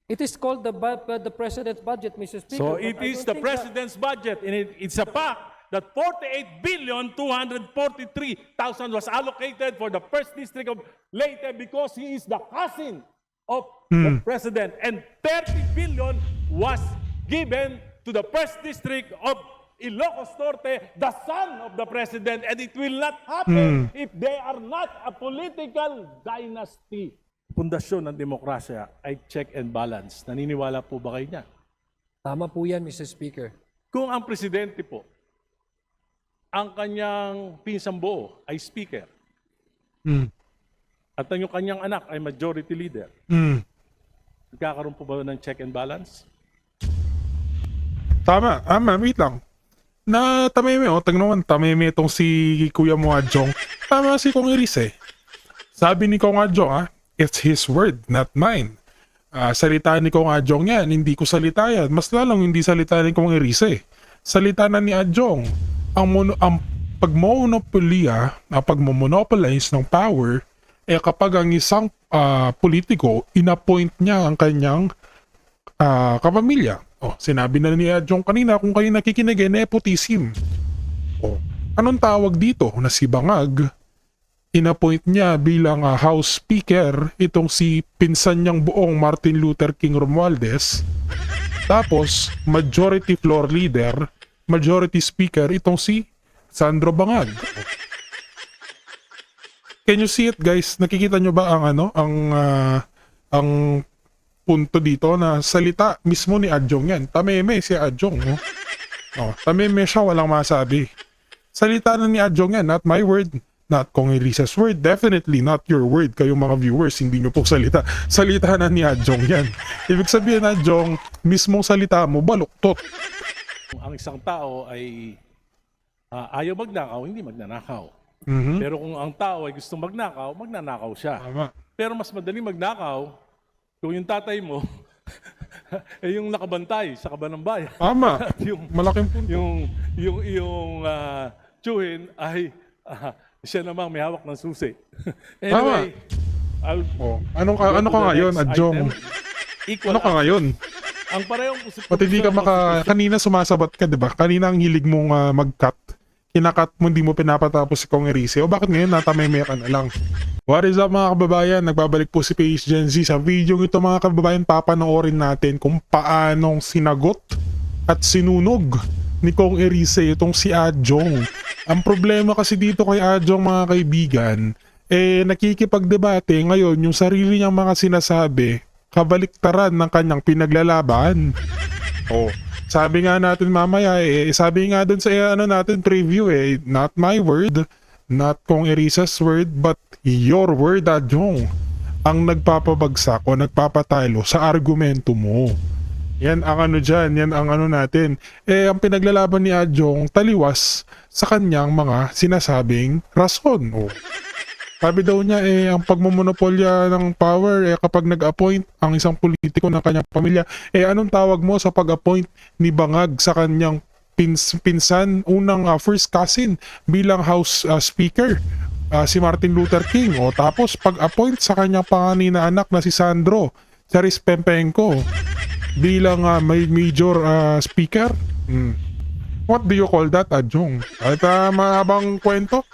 It is called the President's budget, Mr. Speaker. So but it I is don't the think President's budget, and it's a fact that 48,243,000 was allocated for the first district of Leyte because he is the cousin of the President, and 30 billion was given to the first district of Ilocos Norte, the son of the President, and it will not happen if they are not a political dynasty. Pundasyon ng demokrasya ay check and balance. Naniniwala po ba kayo niya? Tama po yan, Mr. Speaker. Kung ang presidente po, ang kanyang pinsang buo ay speaker, at ang yung kanyang anak ay majority leader, nagkakaroon po ba ng check and balance? Tama, wait lang. Na tameme, tignan mo, tameme itong si Kuya mo Adjong. Tama si Kong Iris eh. Sabi ni Kong Adjong, it's his word, not mine. Salita ni Kong Adjong yan, hindi ko salita yan. Mas lalong hindi salita ni Kong Iris eh. Salita na ni Adjong. Ang pagmomonopolize ng power, kapag ang isang politiko, inappoint niya ang kanyang kapamilya. Sinabi na ni Adjong kanina, kung kayo nakikinig, nepotism. Anong tawag dito? Na si Bangag, inappoint niya bilang House Speaker itong si pinsan niyang buong Martin Luther King Romualdez. Tapos, Majority Floor Leader, Majority Speaker itong si Sandro Bangag. Can you see it, guys? Nakikita nyo ba ang punto dito na salita mismo ni Adjong yan? Tameme si Adjong. Tameme siya, walang masabi. Salita na ni Adjong yan, not my word, not Kong Elisa's word, definitely not your word. Kayong mga viewers, hindi nyo po salita. Salita na ni Adjong yan. Ibig sabihin, Adjong, mismong salita mo, baluktot. Ang isang tao ay ayaw magnakaw, hindi magnanakaw. Pero kung ang tao ay gustong magnakaw, magnanakaw siya. Tama. Pero mas madaling magnakaw kung yung tatay mo ay yung nakabantay sa kaban ng bayan. Tama. yung Malaking punto. yung tsuhin ay siya namang may hawak ng susi. Anyway, Ano ka ngayon, Adjong? Ano ka ngayon? Ang parehong Pati di ka kanina sumasabat ka, di ba? Kanina ang hilig mong mag-cut. Kinakat mo, hindi mo pinapatapos si Kong Erice. O bakit ngayon natameme ka na lang? What is up mga kababayan? Nagbabalik po si PH Gen Z. Sa video ito mga kababayan, papanoorin natin kung paanong sinagot at sinunog ni Kong Erice itong si Adjong. Ang problema kasi dito kay Adjong mga kaibigan, nakikipagdebate ngayon yung sarili niyang mga sinasabi, kabaliktaran ng kanyang pinaglalaban. Sabi nga natin mamaya, sabi nga dun sa natin preview not my word, not Kong Erisa's word, but your word, Adjong, ang nagpapabagsak o nagpapatalo sa argumento mo. Yan ang dyan, yan ang natin. Ang pinaglalaban ni Adjong taliwas sa kanyang mga sinasabing rason. Sabi daw niya ang pagmomonopolya ng power kapag nag-appoint ang isang politiko ng kanyang pamilya. Anong tawag mo sa pag-appoint ni Bangag sa kanyang pinsan, unang first cousin bilang House Speaker, si Martin Luther King. Tapos pag-appoint sa kanyang panganay na anak na si Sandro Charis Pempenko bilang Major Speaker. What do you call that, Adjong? At mahabang kwento,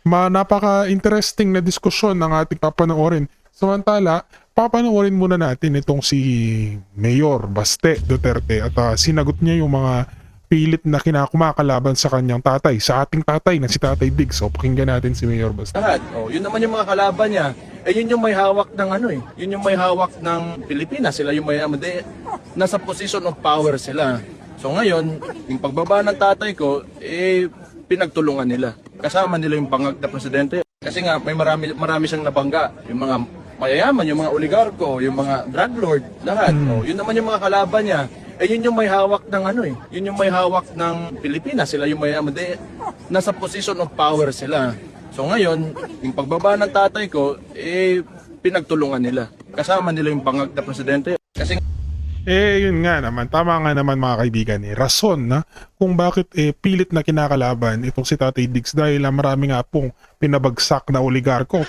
napaka-interesting na diskusyon ng ating papanoorin. Samantala, papanoorin muna natin itong si Mayor Baste Duterte at sinagot niya yung mga pilit na kumakalaban sa kanyang tatay, sa ating tatay na si Tatay Diggs. Pakinggan natin si Mayor Baste. Yun naman yung mga kalaban niya. Yun yung may hawak ng yun yung may hawak ng Pilipinas. Sila yung may nasa position of power sila. So ngayon, yung pagbaba ng tatay ko, pinagtulungan nila. Kasama nila yung Bangag na presidente. Kasi nga, may marami siyang nabangga. Yung mga mayayaman, yung mga oligarko, yung mga drug lord, lahat. Yun naman yung mga kalaban niya. Yun yung may hawak ng yun yung may hawak ng Pilipinas. Sila yung may nasa position of power sila. So ngayon, yung pagbaba ng tatay ko, pinagtulungan nila. Kasama nila yung Bangag na presidente. Kasi yun nga naman, tama nga naman mga kaibigan rason na kung bakit pilit na kinakalaban itong si Tatay Diggs dahil marami nga pong pinabagsak na oligarko.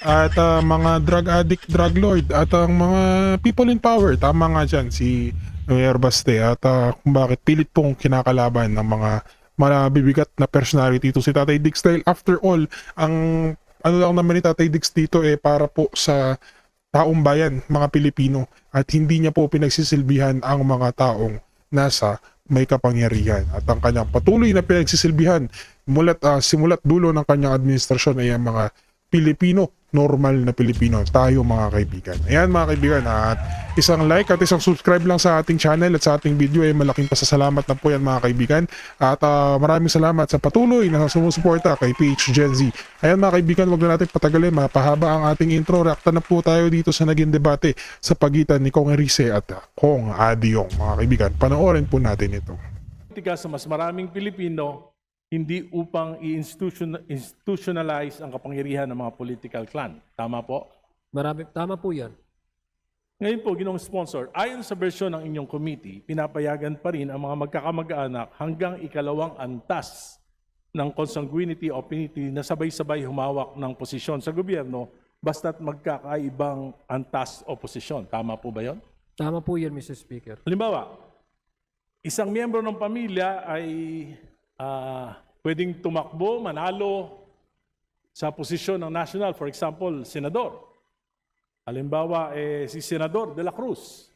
at mga drug addict, drug lord, at ang mga people in power. Tama nga dyan si Mayor Baste, at kung bakit pilit pong kinakalaban ng mga mabibigat na personality ito si Tatay Diggs, dahil after all, ang ano lang naman ni Tatay Diggs dito para po sa taong bayan, mga Pilipino, at hindi niya po pinagsisilbihan ang mga taong nasa may kapangyarihan, at ang kanyang patuloy na pinagsisilbihan simula't dulo ng kanyang administrasyon ay ang mga Pilipino, normal na Pilipino, tayo mga kaibigan. Ayan mga kaibigan, at isang like at isang subscribe lang sa ating channel at sa ating video ay malaking pasasalamat na po yan mga kaibigan, at maraming salamat sa patuloy na sumusuporta kay PH Gen Z. Ayan mga kaibigan, wag na natin patagalin, mapahaba ang ating intro. Reacta na po tayo dito sa naging debate sa pagitan ni Kong Erice at Kong Adyong. Mga kaibigan, panoorin po natin ito. Politika sa mas maraming Pilipino, hindi upang institutionalize ang kapangyarihan ng mga political clan. Tama po? Tama po yan. Ngayon po, Ginoong Sponsor, ayon sa bersyon ng inyong committee, pinapayagan pa rin ang mga magkakamag-anak hanggang ikalawang antas ng consanguinity o affinity na sabay-sabay humawak ng posisyon sa gobyerno basta't magkakaibang antas o posisyon. Tama po ba yon? Tama po yan, Mr. Speaker. Halimbawa, isang miyembro ng pamilya ay pwedeng tumakbo, manalo sa posisyon ng national, for example, senador. Halimbawa, si Senador de la Cruz.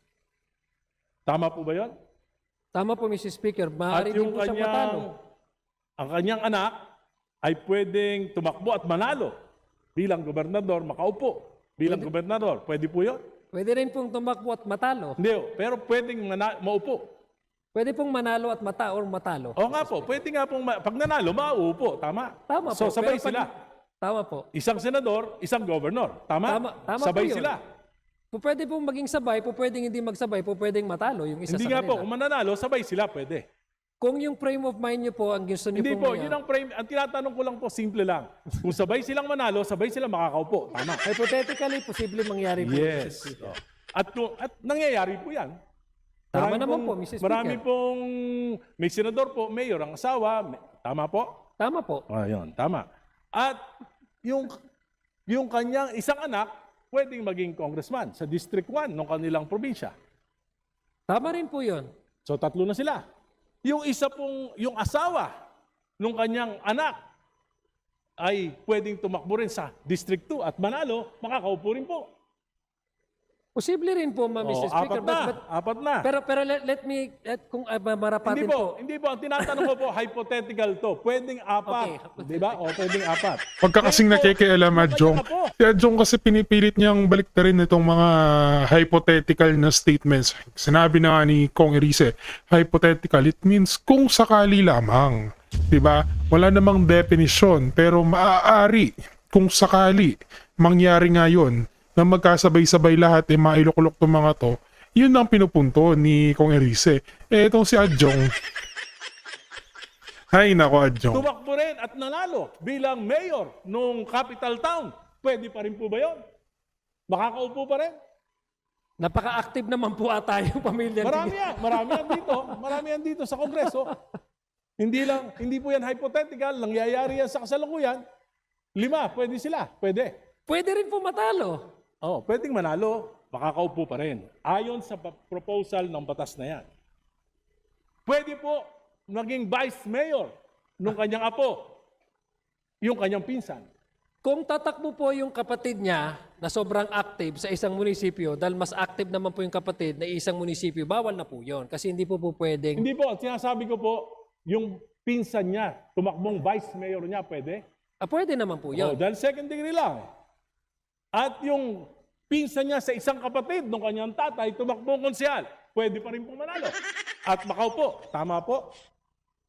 Tama po ba yun? Tama po, Mr. Speaker. At Maaari din po siyang matalo. ang kanyang anak ay pwedeng tumakbo at manalo bilang gobernador, makaupo bilang gobernador. Pwede po yun? Pwede rin pong tumakbo at matalo. Hindi, pero pwedeng maupo. Pwede pong manalo at matalo. O nga po, pwede nga pong, pag nanalo, mauupo. Tama? Tama po. So, sabay Pero pag- sila. Tama po. Isang senador, isang governor. Tama? Tama Sabay po yun. sila. Pwede pong maging sabay, pwedeng hindi magsabay, pwedeng matalo yung isa Hindi sa nga po, kanila. kung mananalo, sabay sila, pwede. Kung yung frame of mind niyo po ang gusto niyo Hindi pong po, yun ang frame. Ang tinatanong ko lang po, simple lang. Kung sabay silang manalo, sabay sila makakaupo. Tama? Hypothetically, posible mangyari po. Yes. Mr. Speaker. At nangyayari po yan. Tama Marami naman pong- po, Mr. Speaker. Marami pong, may senador po, mayor, ang asawa. Tama po? Tama po. Ayun, tama. At yung kanyang isang anak, pwedeng maging congressman sa District 1 ng kanilang probinsya. Tama rin po yun. So, tatlo na sila. Yung isa pong, yung asawa ng kanyang anak ay pwedeng tumakbo rin sa District 2 at manalo, makakaupo rin po. Posible rin po, Mr. Speaker. Apat na. Pero let me, kung marapatin Hindi po. Ang tinatanong ko po, hypothetical to. Pwedeng apat. Okay. Di ba? O pwedeng apat. Pagka kasing Ngayon po, nakikialam, Adjong. kanya na po. Si Adjong kasi pinipilit niyang baliktarin itong mga hypothetical na statements. Sinabi na nga ni Kong Erice, hypothetical, it means kung sakali lamang. Diba? Wala namang definition, pero maaari kung sakali mangyari nga yun na magkasabay-sabay lahat mailukulok itong mga to, yun ang pinupunto ni Kong Erice. Itong si Adjong. Hay nako, Adjong. Tumakbo rin at nanalo bilang mayor nung capital town. Pwede pa rin po ba yun? Makakaupo pa rin? Napaka-active naman po ata yung pamilya. Marami yan dito sa Kongreso. Hindi po yan hypothetical, nangyayari yan sa kasalukuyan. 5, pwede sila, pwede. Pwede rin po matalo. Pwedeng manalo, makakaupo pa rin. Ayon sa proposal ng batas na yan. Pwede po naging vice mayor nung kanyang apo, yung kanyang pinsan. Kung tatakbo po yung kapatid niya na sobrang active sa isang munisipyo, dahil mas active naman po yung kapatid na isang munisipyo, bawal na po yun. Kasi hindi po pwedeng... Hindi po, sinasabi ko po, yung pinsan niya, tumakbong vice mayor niya, pwede? Pwede naman po yun. Dahil second degree lang. At yung pinsan niya sa isang kapatid ng kanyang tatay, tumakbong konsyal, pwede pa rin pong manalo. At makaupo. Tama po?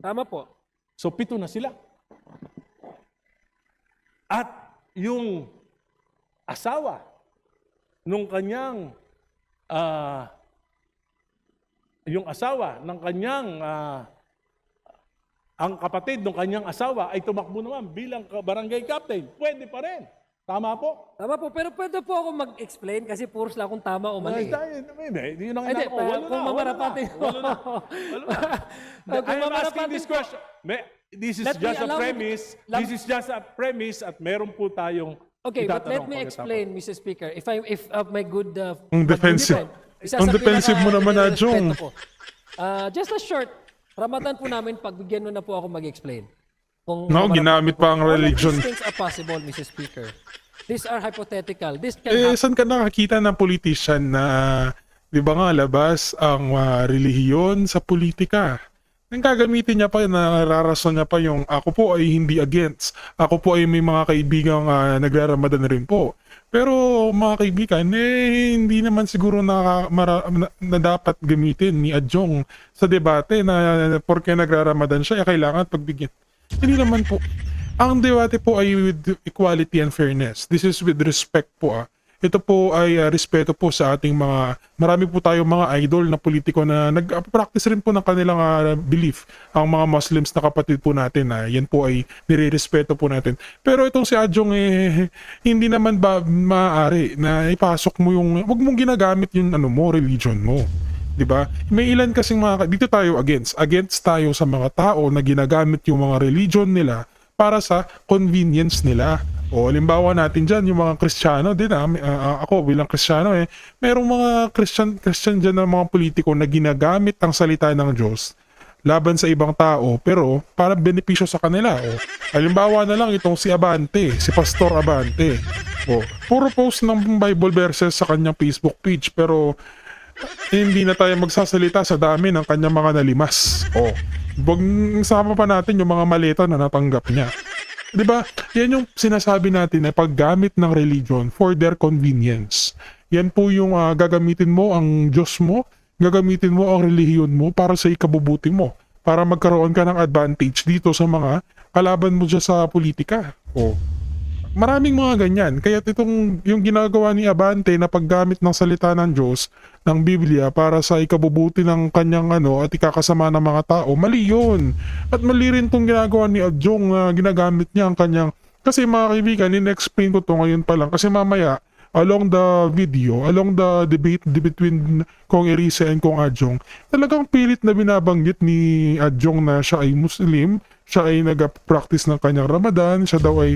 Tama po. So, 7 na sila. At yung asawa nung kanyang ang kapatid ng kanyang asawa ay tumakbo naman bilang barangay captain. Pwede pa rin. Tama po? Tama po. Pero pwede po ako mag-explain kasi puros lang kung tama o mali. Hindi, yun ang Hindi, inaako. kung mamarapatin ko. Walo na. I am asking this question. This is Let me just a allow me- premise. This is just a premise at meron po tayong Okay, but let itatanong me ko explain, Mr. Speaker. If my good Ang defensive. Ang defensive mo naman, Adjong. Just a short, Ramadan po namin, pagbigyan mo na po ako mag-explain. Kung No, marami ginamit po. pa ang All of religion. these things are possible, Mr. Speaker. These are hypothetical. This can Eh, happen. saan ka nakakita ng politician na, di ba nga, labas ang relihiyon sa politika? Nang gagamitin niya pa, nararason niya pa yung, ako po ay hindi against. Ako po ay may mga kaibigang nagraramadan rin po. Pero mga kaibigan, hindi naman siguro na dapat gamitin ni Adjong sa debate na porke nagraramadan siya, kailangan pagbigyan. Hindi naman po. Ang debate po ay with equality and fairness. This is with respect po. Ito po ay respeto po sa ating marami po tayong mga idol na politiko na nag-practice rin po ng kanilang belief. Ang mga Muslims na kapatid po natin, yan po ay nire-respeto po natin. Pero itong si Adjong, hindi naman ba maaari na ipasok mo yung, wag mong ginagamit yung religion mo. 'Di ba? May ilan kasing dito tayo against tayo sa mga tao na ginagamit yung mga religion nila para sa convenience nila. O halimbawa natin dyan, yung mga Kristiyano din, ako bilang Kristiyano merong mga Christian dyan na mga politiko na ginagamit ang salita ng Diyos laban sa ibang tao pero para benepisyo sa kanila. O halimbawa na lang itong si Abante, si Pastor Abante. O puro post ng Bible verses sa kanyang Facebook page pero hindi na tayo magsasalita sa dami ng kanyang mga nalimas. O wag sama pa natin yung mga maleta na natanggap niya. 'Di ba? Yan yung sinasabi natin na paggamit ng religion for their convenience. Yan po yung gagamitin mo ang Diyos mo, gagamitin mo ang relihiyon mo para sa ikabubuti mo, para magkaroon ka ng advantage dito sa mga kalaban mo dyan sa politika. O maraming mga ganyan. Kaya itong yung ginagawa ni Abante na paggamit ng salita ng Diyos, ng Biblia para sa ikabubuti ng kanyang at ikakasama ng mga tao, mali yun. At mali rin itong ginagawa ni Adjong na ginagamit niya ang kanyang, kasi mga kaibigan, in-explain ko to ngayon pa lang kasi mamaya along the video, along the debate between Kong Erice and Kong Adjong, talagang pilit na binabanggit ni Adjong na siya ay Muslim, siya ay nag-practice ng kanyang Ramadan, siya daw ay,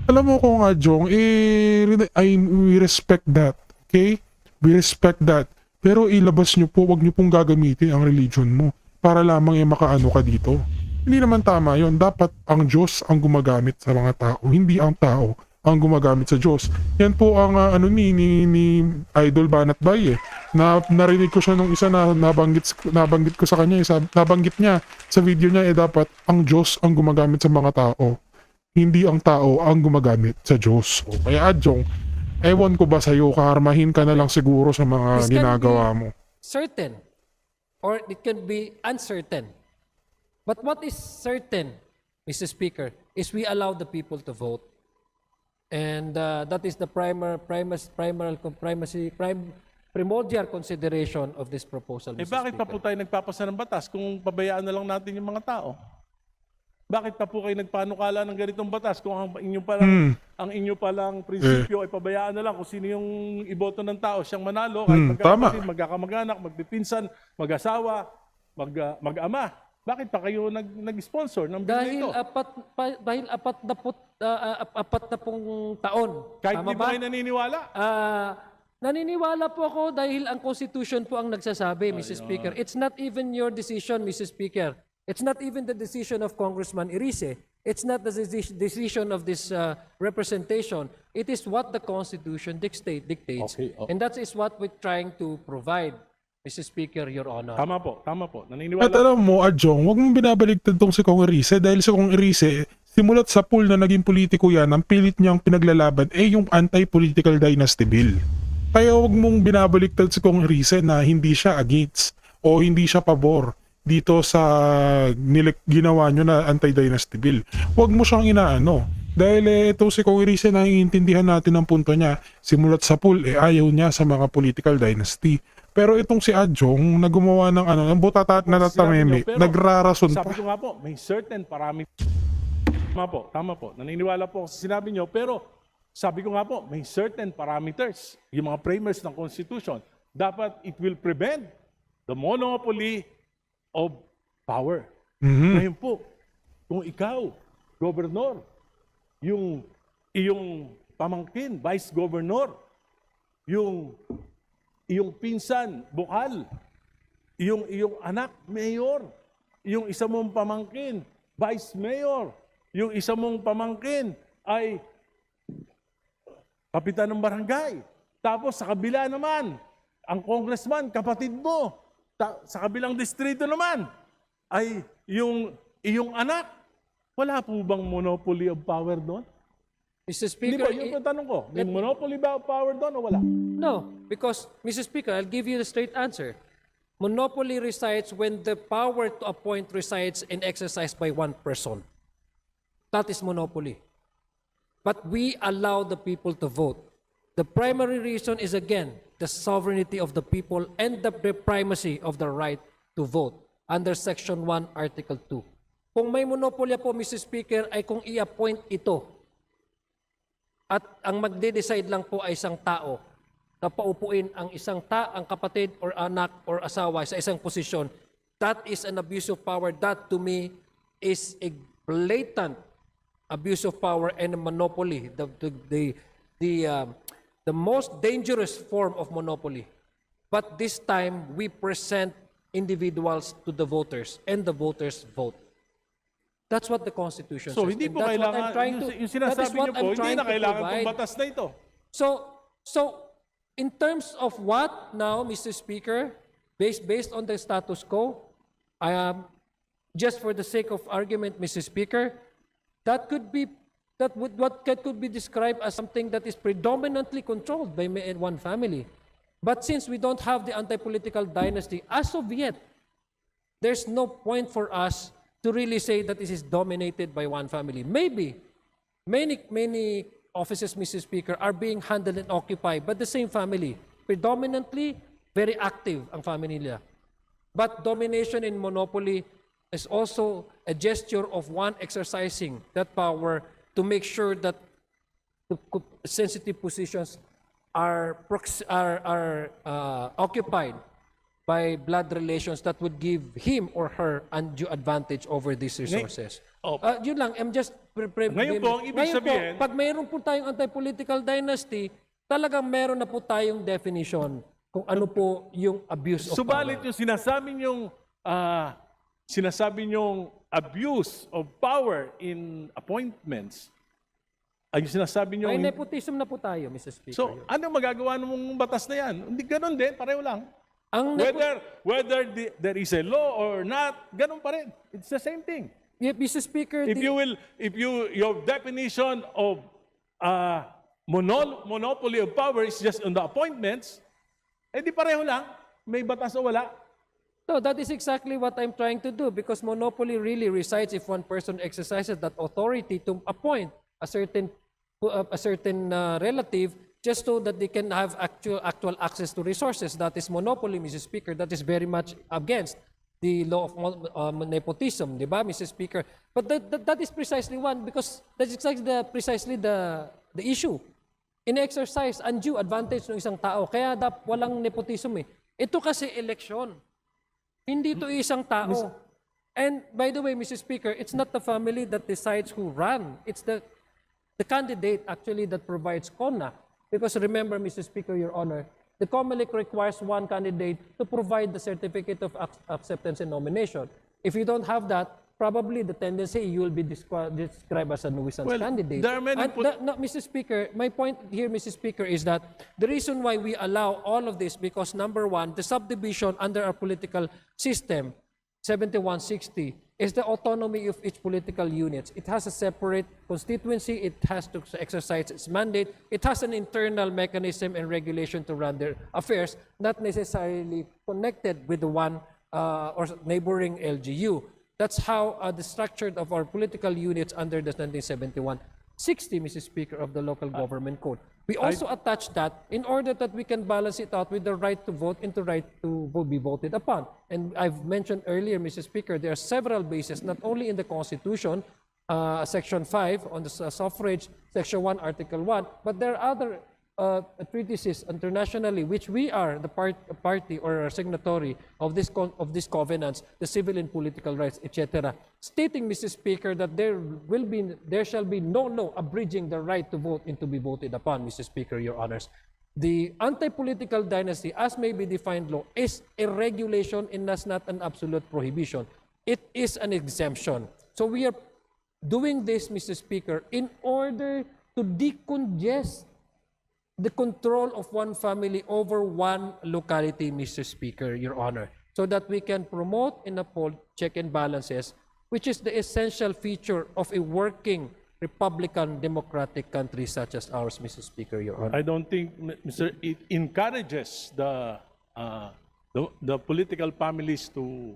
alam mo Kong Adjong, we respect that, okay? We respect that. Pero ilabas nyo po, wag nyo pong gagamitin ang religion mo para lamang makaano ka dito. Hindi naman tama yon. Dapat ang Diyos ang gumagamit sa mga tao, hindi ang tao ang gumagamit sa Diyos. Yan po ang ni Idol Banat Bay na narinig ko siya nung isa na nabanggit ko sa kanya, nabanggit niya sa video niya dapat ang Diyos ang gumagamit sa mga tao, hindi ang tao ang gumagamit sa Diyos. O, kaya Adjong, ewan ko ba sa'yo, kaharmahin ka na lang siguro sa mga This can ginagawa be mo. certain or it can be uncertain. But what is certain, Mr. Speaker, is we allow the people to vote. And that is the primordial consideration of this proposal, Mr. Bakit pa Speaker. po tayo nagpapasa ng batas kung pabayaan na lang natin yung mga tao? Bakit pa po kayo nagpanukala ng ganitong batas kung ang inyo palang prinsipyo ay pabayaan na lang kung sino yung iboto ng tao, siyang manalo, kahit magkakapatid, magkakamag-anak, magpipinsan, mag-asawa, mag-ama. Bakit pa kayo nag-sponsor ng bill Dahil ito? dahil apat na pong taon. Kahit Tama di ba? ba kayo naniniwala? Naniniwala po ako dahil ang Constitution po ang nagsasabi, Mr. Speaker. It's not even your decision, Mr. Speaker. It's not even the decision of Congressman Erice. It's not the decision of this representation. It is what the Constitution dictates. Okay, okay. And that is what we're trying to provide, Mr. Speaker, Your Honor. Tama po. At Naniniwala. alam mo, Adjong, huwag mong binabaligtad tong si Kong Erice dahil si Kong Erice, simulat sa pool na naging politiko yan, ang pilit niyang pinaglalaban yung anti-political dynasty bill. Kaya huwag mong binabaliktad si Kong Erice na hindi siya against o hindi siya pabor dito sa ginawa nyo na anti-dynasty bill. Huwag mo siyang inaano. Dahil ito si Kong Erice, naiintindihan natin ang punto niya. Simulat sa pool, ayaw niya sa mga political dynasty. Pero itong si Adjong na gumawa ng ng butata na tatameme, nagrarason pa. Sabi ko nga po, may certain parameters. Tama po. Naniniwala po ako sa sinabi nyo, pero sabi ko nga po, may certain parameters. Yung mga framers ng Constitution, dapat it will prevent the monopoly of power. Ngayon po, kung ikaw, gobernador, yung iyong pamangkin, vice governor, yung iyong pinsan, bukal, yung iyong anak, mayor, yung isa mong pamangkin, vice mayor, yung isa mong pamangkin ay kapitan ng barangay. Tapos sa kabila naman, ang congressman, kapatid mo. Sa kabilang distrito naman, ay yung iyong anak. Wala po bang monopoly of power doon? Mr. Hindi Speaker, ba? Yun ang tanong ko. May monopoly ba of power doon o wala? no, because, Mr. Speaker, I'll give you the straight answer. Monopoly resides when the power to appoint resides and exercised by one person. That is monopoly. But we allow the people to vote. The primary reason is, again, the sovereignty of the people and the primacy of the right to vote under Section 1, Article 2. Kung may monopolya po, Mr. Speaker, ay kung i-appoint ito at ang magde-decide lang po ay isang tao na paupuin ang ang kapatid or anak or asawa sa isang posisyon, that is an abuse of power. That to me is a blatant abuse of power and a monopoly. The most dangerous form of monopoly. But this time, we present individuals to the voters and the voters vote. That's what the Constitution So says. hindi And po that's what kailangan, I'm trying to, yung sinasabi niyo po, hindi na kailangan itong batas na ito. So in terms of what now, Mr. Speaker, based on the status quo, just for the sake of argument, Mr. Speaker, that could be what could be described as something that is predominantly controlled by one family. But since we don't have the anti-political dynasty as of yet, there's no point for us to really say that this is dominated by one family. Maybe many offices, Mr. Speaker, are being handled and occupied by the same family. Predominantly, very active ang family nila. But domination in monopoly is also a gesture of one exercising that power to make sure that the sensitive positions are occupied by blood relations that would give him or her undue advantage over these resources. Yun lang, I'm just... Ngayon po, ang ibig sabihin... pag mayroon po tayong anti-political dynasty, talagang meron na po tayong definition kung ano po yung abuse of Subalit power. yung sinasabi niyong abuse of power in appointments, ay yung sinasabi niyo... May nepotism na po tayo, Mr. Speaker. So, ano magagawa ng batas na yan? Hindi ganun din, pareho lang. Ang Whether there is a law or not, ganun pa rin. It's the same thing. Mr. Speaker, Your definition of monopoly of power is just on the appointments, eh di pareho lang. May batas o wala. no, that is exactly what I'm trying to do because monopoly really resides if one person exercises that authority to appoint a certain relative just so that they can have actual access to resources. That is monopoly, Mr. Speaker. That is very much against the law of nepotism, di ba, Mr. Speaker? But that is precisely one because that's exactly precisely the issue. In-exercise undue advantage ng isang tao. Kaya walang nepotism eh. Ito kasi eleksyon. Hindi ito isang tao. And by the way, Mr. Speaker, it's not the family that decides who run. It's the candidate actually that provides CONA. Because remember, Mr. Speaker, Your Honor, the COMELEC requires one candidate to provide the certificate of acceptance and nomination. If you don't have that, probably the tendency you will be described as a nuisance candidate. There are many Mr. Speaker, my point here, Mr. Speaker, is that the reason why we allow all of this because number one, the subdivision under our political system, 7160, is the autonomy of each political unit. It has a separate constituency. It has to exercise its mandate. It has an internal mechanism and regulation to run their affairs, not necessarily connected with the one or neighboring LGU. That's how the structure of our political units under the 1971 60, Mr. Speaker, of the Local Government Code. We also attach that in order that we can balance it out with the right to vote and the right to be voted upon. And I've mentioned earlier, Mr. Speaker, there are several bases, not only in the Constitution, Section 5 on the suffrage, Section 1, Article 1, but there are other treatises internationally, which we are the party or signatory of this covenants, the civil and political rights, etc., stating, Mr. Speaker, that there shall be no law abridging the right to vote and to be voted upon, Mr. Speaker, Your Honors. The anti-political dynasty, as may be defined law, is a regulation and thus not an absolute prohibition. It is an exemption. So we are doing this, Mr. Speaker, in order to decongest the control of one family over one locality, Mr. Speaker, Your Honor, so that we can promote and uphold check and balances, which is the essential feature of a working Republican democratic country such as ours, Mr. Speaker, Your Honor. I don't think, Mr. It encourages the political families to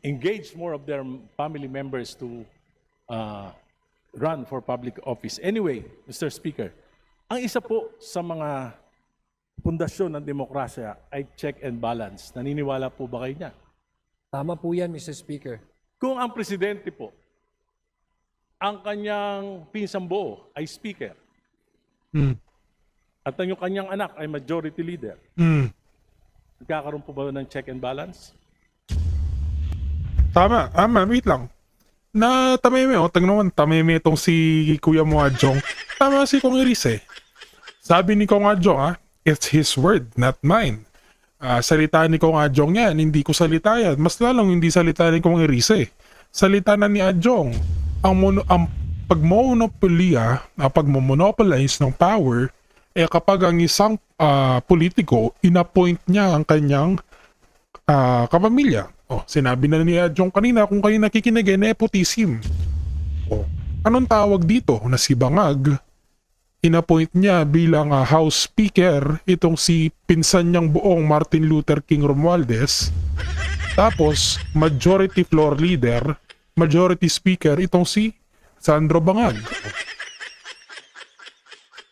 engage more of their family members to run for public office. Anyway, Mr. Speaker, ang isa po sa mga pundasyon ng demokrasya ay check and balance. Naniniwala po ba kayo niya? Tama po yan, Mr. Speaker. Kung ang presidente po, ang kanyang pinsang buo ay speaker, at ang yung kanyang anak ay majority leader, nagkakaroon po ba ng check and balance? Tama, wait lang. Na tameme, tingnan naman, tameme itong si Kuya mo Adjong. Tama si Kong Iris eh. Sabi ni Kong Adjong, it's his word, not mine. Salita ni Kong Adjong yan, hindi ko salita yan. Mas lalong hindi salita ni Kong Iris eh. Salita na ni Adjong. Ang pagmomonopolize ng power, kapag ang isang politiko, inappoint niya ang kanyang kapamilya. Sinabi na ni Adjong kanina, kung kayo nakikinig, nepotism. Anong tawag dito? Na si Bangag, inappoint niya bilang House Speaker itong si pinsan niyang buong Martin Luther King Romualdez. Tapos, Majority Floor Leader, Majority Speaker itong si Sandro Bangag.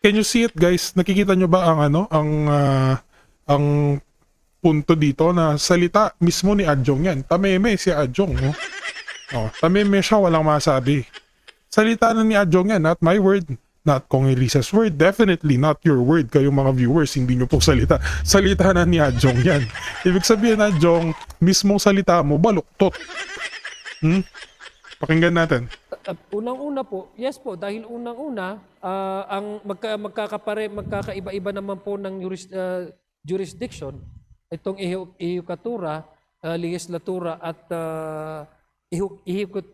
Can you see it, guys? Nakikita nyo ba ang punto dito na salita mismo ni Adjong yan. Tameme si Adjong. Tameme siya, walang masabi. Salita na ni Adjong yan, not my word, not Kong Elisa's word, definitely not your word. Kayong mga viewers, hindi nyo po salita. Salita na ni Adjong yan. Ibig sabihin, Adjong, mismong salita mo, baluktot. Pakinggan natin. Unang-una po, yes po, dahil unang-una, ang magkakaiba-iba naman po ng jurisdiction, itong ihikatura, legislatura at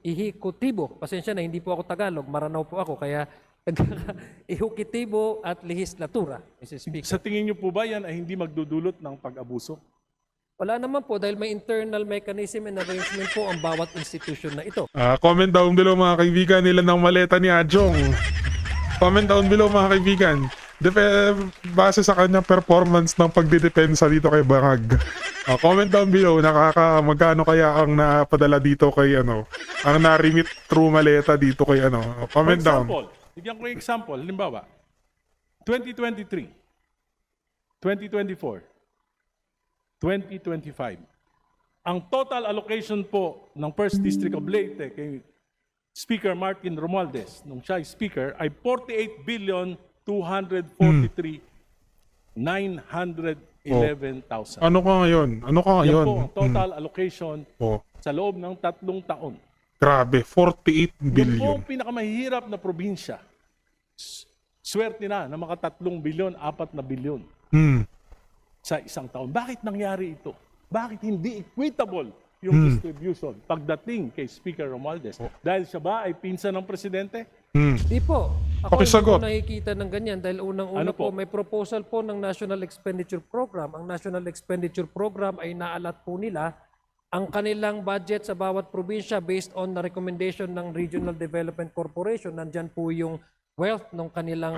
ihikutibo. Pasensya na, hindi po ako Tagalog, Maranao po ako, kaya ihikutibo at legislatura, Mr. Speaker. Sa tingin niyo po ba yan ay hindi magdudulot ng pag-abuso? Wala naman po dahil may internal mechanism and arrangement po ang bawat institution na ito. Comment down below mga kaibigan nila ng maleta ni Adjong. Comment down below mga kaibigan. Base sa kanyang performance ng pagdidepensa dito kay Bangag. Comment down below, magkano kaya ang napadala dito kay ang na-remit through maleta dito kay Comment For down. example, bigyan ko yung example. Halimbawa, 2023, 2024, 2025. Ang total allocation po ng 1st District of Leyte kay Speaker Martin Romualdez, nung siya ay Speaker, ay 48,243,911,000. Ano ka ngayon? Yan po ang total allocation sa loob ng 3 taon. Grabe, 48 Yung po billion. ang pinakamahirap na probinsya, swerte na maka 3 bilyon, 4 na bilyon sa isang taon. Bakit nangyari ito? Bakit hindi equitable yung distribution pagdating kay Speaker Romualdez? Dahil siya ba ay pinsan ng presidente? Di po. Ako Pakisagot. hindi ko nakikita ng ganyan dahil unang-una Ano po? po may proposal po ng National Expenditure Program. Ang National Expenditure Program ay naalat po nila ang kanilang budget sa bawat probinsya based on the recommendation ng Regional Development Corporation. Nandyan po yung wealth ng kanilang...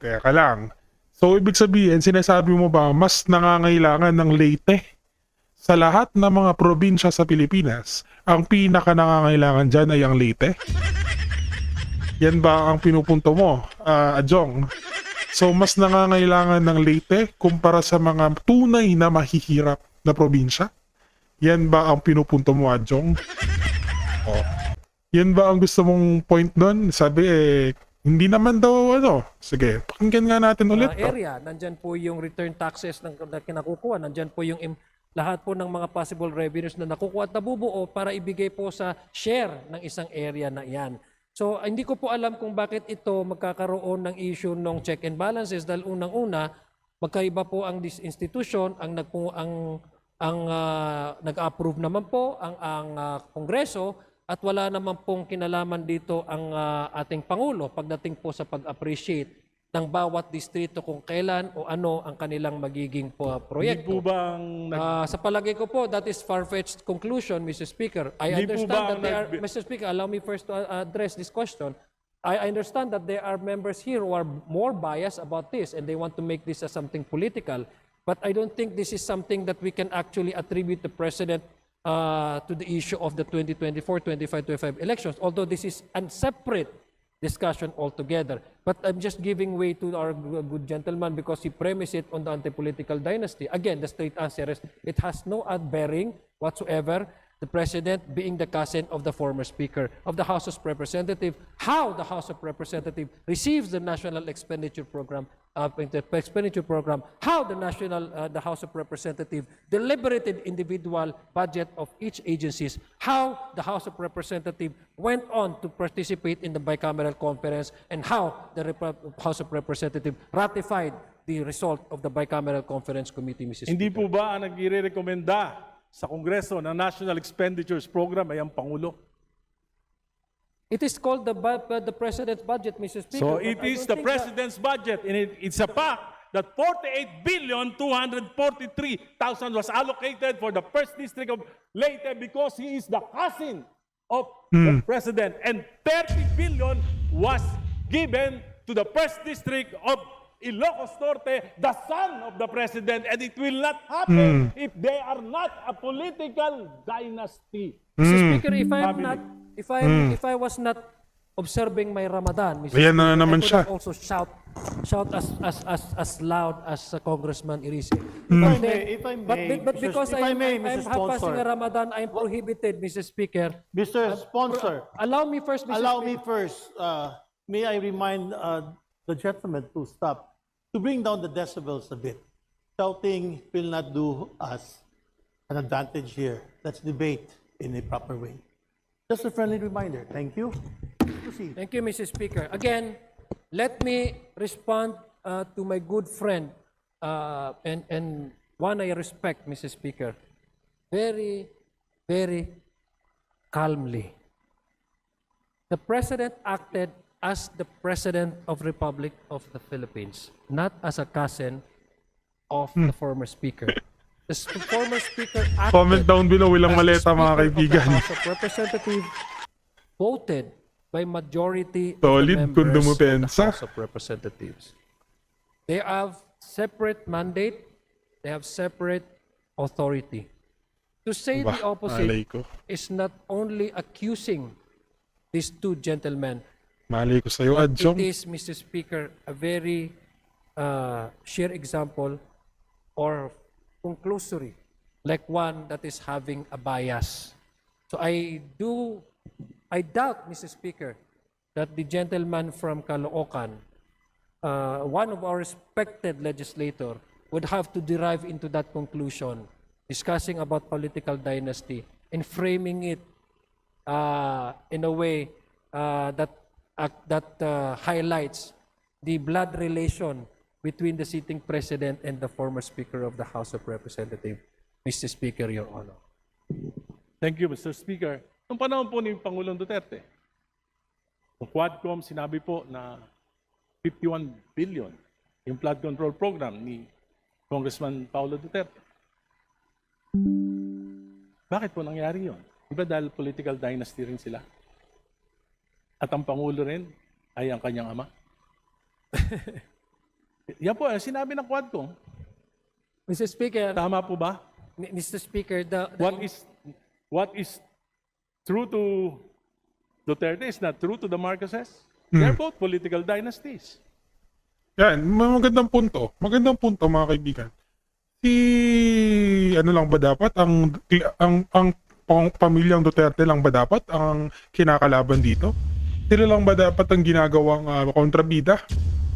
Teka lang. So, ibig sabihin, sinasabi mo ba, mas nangangailangan ng Leyte? Sa lahat ng mga probinsya sa Pilipinas, ang pinaka nangangailangan dyan ay ang Leyte? Yan ba ang pinupunto mo, Adjong? So, mas nangangailangan ng Leyte kumpara sa mga tunay na mahihirap na probinsya? Yan ba ang pinupunto mo, Adjong? Yan ba ang gusto mong point doon? Sabi Hindi naman daw ano. Sige, pakinggan nga natin ulit. area. Nandyan po yung return taxes na kinakukuha. Nandyan po yung lahat po ng mga possible revenues na nakukuha at nabubuo para ibigay po sa share ng isang area na yan. So, hindi ko po alam kung bakit ito magkakaroon ng issue ng check and balances dahil unang-una, magkaiba po ang institution, ang nag-approve naman po ang Kongreso at wala naman pong kinalaman dito ang ating Pangulo pagdating po sa pag-appreciate ng bawat distrito kung kailan o ano ang kanilang magiging Hindi po proyekto. bang Sa palagay ko po, that is far-fetched conclusion, Mr. Speaker. I Hindi po understand ba that ang they are, Mr. Speaker, allow me first to address this question. I understand that there are members here who are more biased about this and they want to make this as something political. But I don't think this is something that we can actually attribute the President to the issue of the 2024, 25 elections, although this is a separate discussion altogether. But I'm just giving way to our good gentleman because he premised it on the anti-political dynasty. Again, the straight answer is it has no bearing whatsoever. The President being the cousin of the former Speaker of the House of Representatives, how the House of Representatives receives the National Expenditure Program, how the House of Representatives deliberated individual budget of each agencies, how the House of Representatives went on to participate in the bicameral conference, and how the House of Representatives ratified the result of the bicameral conference committee, Mrs. hindi Speaker. po ba ang nagre-recommenda sa Kongreso ng National Expenditures Program ay ang Pangulo? It is called the President's budget, Mr. Speaker. So but it I is don't the think that- President's budget, and it's a fact that 48,243,000 was allocated for the first district of Leyte because he is the cousin of the President, and 30 billion was given to the first district of Ilocos Norte, the son of the President, and it will not happen if they are not a political dynasty. Mr. Speaker, if I'm Family. not, if I was not observing my Ramadan, Mr. Ayan Speaker, na naman I could siya. have also shout as loud as Congressman Irise. if I may, But because if I may, I'm Mr. passing Sponsor. a Ramadan, I'm prohibited, Mr. Speaker. Mr. Sponsor, Allow me first, Mr. allow Speaker. me first, may I remind the gentleman to stop, to bring down the decibels a bit. Shouting will not do us an advantage here. Let's debate in a proper way. Just a friendly reminder. Thank you. Proceed. Thank you, Mr. Speaker. Again, let me respond to my good friend and one I respect, Mr. Speaker, very, very calmly. The President acted as the President of Republic of the Philippines, not as a cousin of the former Speaker. The former Speaker acted Comment down below, ilang as the maleta mga Speaker of the kaibigan. House of Representatives, voted by majority Solid of the kung members of the dumupensa. House of Representatives. They have separate mandate, they have separate authority. To say Bah, the opposite malay ko. is not only accusing these two gentlemen, Malay ko sa'yo, it Adjong. is, Mr. Speaker, a very sheer example or conclusory, like one that is having a bias. So I doubt, Mr. Speaker, that the gentleman from Caloocan, one of our respected legislator, would have to derive into that conclusion, discussing about political dynasty and framing it in a way that highlights the blood relation between the sitting president and the former Speaker of the House of Representatives. Mr. Speaker, Your Honor. Thank you, Mr. Speaker. Noong panahon po ni Pangulong Duterte, yung Quadcom sinabi po na 51 billion yung flood control program ni Congressman Paulo Duterte. Bakit po nangyari yun? Di ba dahil political dynasty rin sila? At ang Pangulo rin ay ang kanyang ama? Yan po, sinabi ng Quadcom. Mr. Speaker, Tama po ba? Mr. Speaker, What is true to Duterte is not true to the Marcoses. They're both political dynasties. Yan, magandang punto. Magandang punto mga kaibigan. Ano lang ba dapat? Ang pamilyang Duterte lang ba dapat ang kinakalaban dito? Sila lang ba dapat ang ginagawang kontrabida?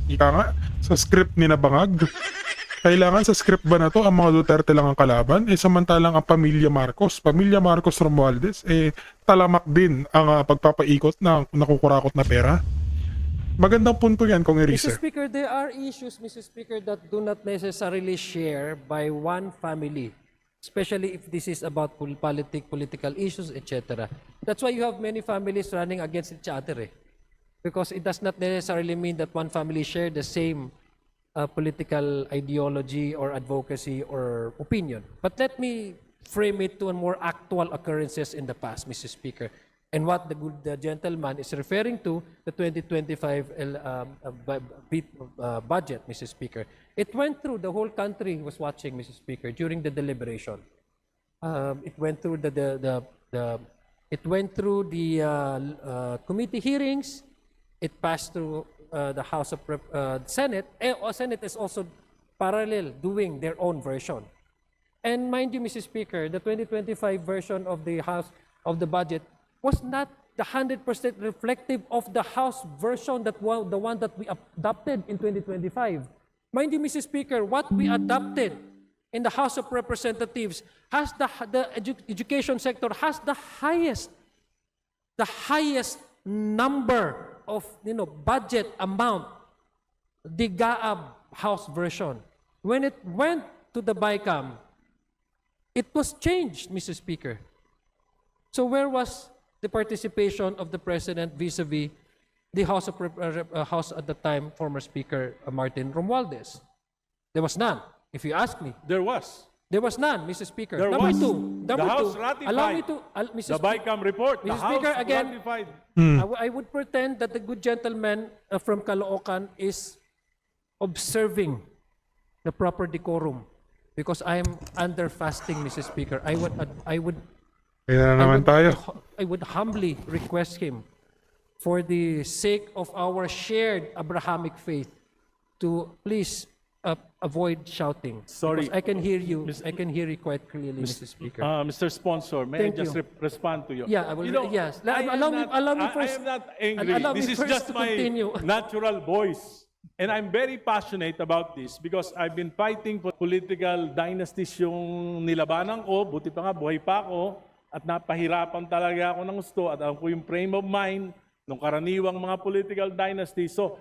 Ika nga, sa script ni Nabangag. Kailangan sa script ba na to ang mga Duterte lang ang kalaban? Samantalang ang pamilya Marcos Romualdez, talamak din ang pagpapaikot ng nakukurakot na pera. Magandang punto yan, Kong Mr. Erice. Speaker, there are issues, Mr. Speaker, that do not necessarily share by one family, especially if this is about political issues, etc. That's why you have many families running against each other. Because it does not necessarily mean that one family share the same political ideology or advocacy or opinion. But let me frame it to a more actual occurrences in the past, Mr. Speaker. And what the gentleman is referring to, the 2025 budget, Mr. Speaker. It went through, the whole country was watching, Mr. Speaker, during the deliberation. It went through the committee hearings. It passed through the House of Senate. Senate is also parallel doing their own version. And mind you, Mr. Speaker, the 2025 version of the House of the budget was not the 100% reflective of the House version that the one that we adopted in 2025. Mind you, Mr. Speaker, what we adopted in the House of Representatives has the education sector has the highest number of budget amount, the GAAB House version. When it went to the BICAM, it was changed, Mr. Speaker. So where was the participation of the President vis-a-vis the House at the time, former Speaker Martin Romualdez? There was none, if you ask me. There was. There was none, Mr. Speaker. There Number was. two, The House ratified allow me to, Mr. the BICAM report. The Mr. Speaker, House again, ratified. I would pretend that the good gentleman from Caloocan is observing the proper decorum because I am under fasting, Mr. Speaker. I would Kaya na naman tayo. I would humbly request him, for the sake of our shared Abrahamic faith, to please avoid shouting. Sorry. Because I can hear you. I can hear you quite clearly, Mr. Speaker. Mr. Sponsor, may Thank I just you. respond to you? Yeah, I will. You know, Yes. I am Allow me not- first. I am not angry. Allow me This is first just to my continue. natural voice. And I'm very passionate about this because I've been fighting for political dynasties yung nilabanan ko. Buti pa nga, buhay pa ako. At napahirapan talaga ako ng gusto. At alam ko yung frame of mind ng karaniwang mga political dynasties. So,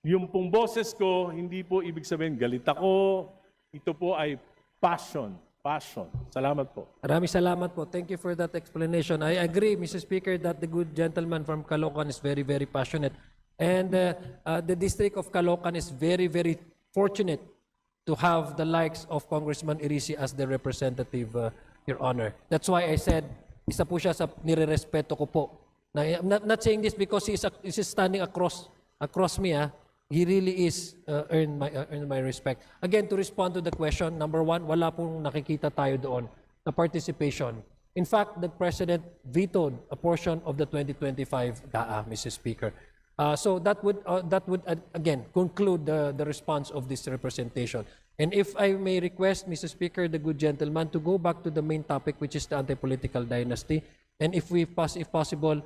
yung pong boses ko, hindi po ibig sabihin galit ako. Ito po ay passion. Passion. Salamat po. Maraming salamat po. Thank you for that explanation. I agree, Mr. Speaker, that the good gentleman from Caloocan is very, very passionate. And the District of Caloocan is very, very fortunate to have the likes of Congressman Irici as the representative, Your Honor. That's why I said, isa po siya sa nire-respeto ko po. I'm not saying this because he's standing across me. He really is earned my respect. Again, to respond to the question, number one, wala pong nakikita tayo doon na participation. In fact, the President vetoed a portion of the 2025 GAA, Mr. Speaker. So that would again conclude the response of this representation. And if I may request, Mr. Speaker, the good gentleman, to go back to the main topic, which is the anti-political dynasty, and if possible,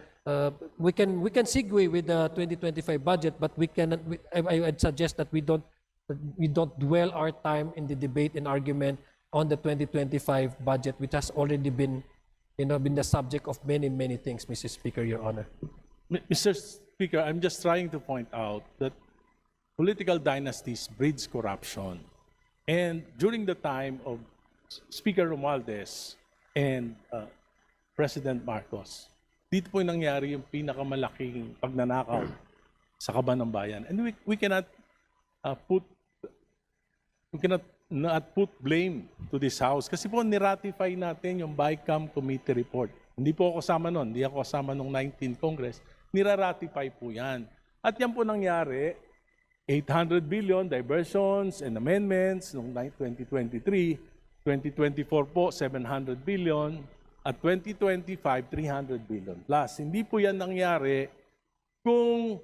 we can segue with the 2025 budget, but I would suggest that we don't dwell our time in the debate and argument on the 2025 budget, which has already been the subject of many things, Mr. Speaker, Your Honor. Mr. Speaker, I'm just trying to point out that political dynasties breeds corruption. And during the time of Speaker Romualdez and President Marcos, dito po nangyari yung pinakamalaking pagnanakaw sa kaban ng bayan. And we cannot not put blame to this House kasi po niratify natin yung BICAM Committee Report. Hindi po ako kasama nun, hindi ako kasama nung 19th Congress. Niraratify po yan. At yan po nangyari, 800 billion diversions and amendments noong 2023, 2024 po 700 billion, at 2025 300 billion plus. Hindi po yan nangyari kung